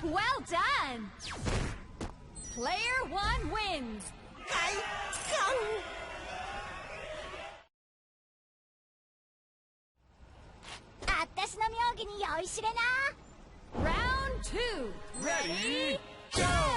Well done! Player 1 wins! Round 2! Ready? Go!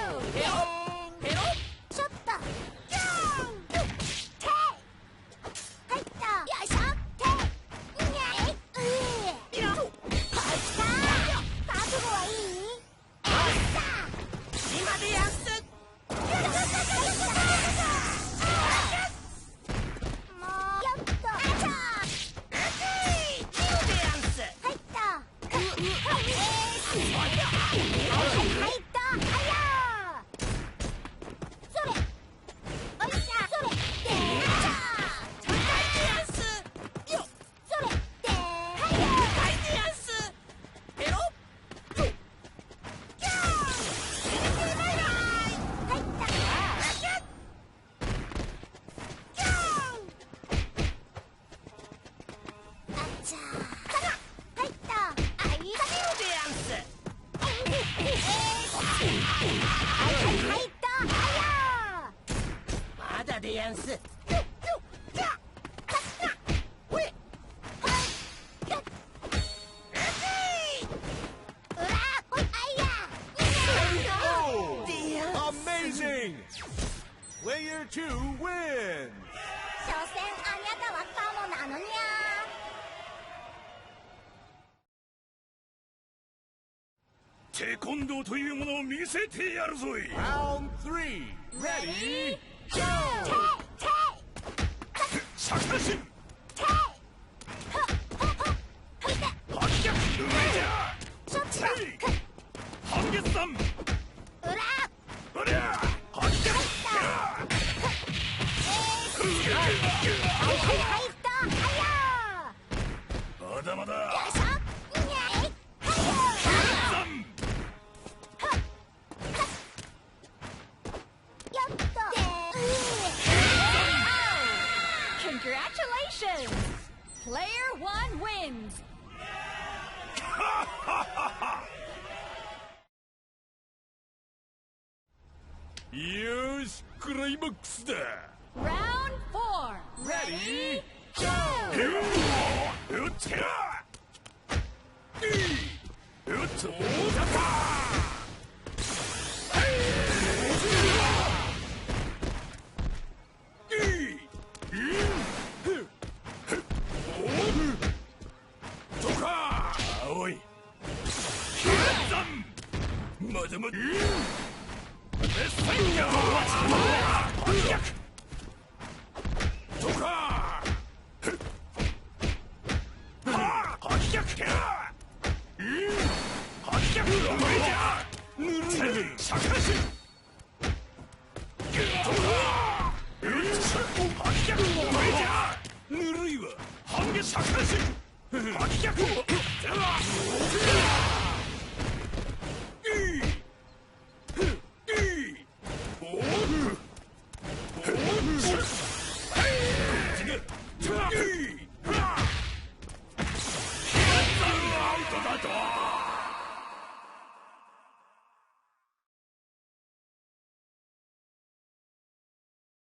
Amazing! Player 2 wins! 所詮あにゃたはカモなのにゃ。テコンドーというものを見せてやるぞい。 Round 3 Ready Go! 逆立ち反逆上じゃ半月山うりゃ反逆まだまだCongratulations! Player 1 wins! よし、クライマックスだ。 Round 4 Ready Go! うっちゃうっとだかおいまだまだとかぬるいわ半月逆立ち反逆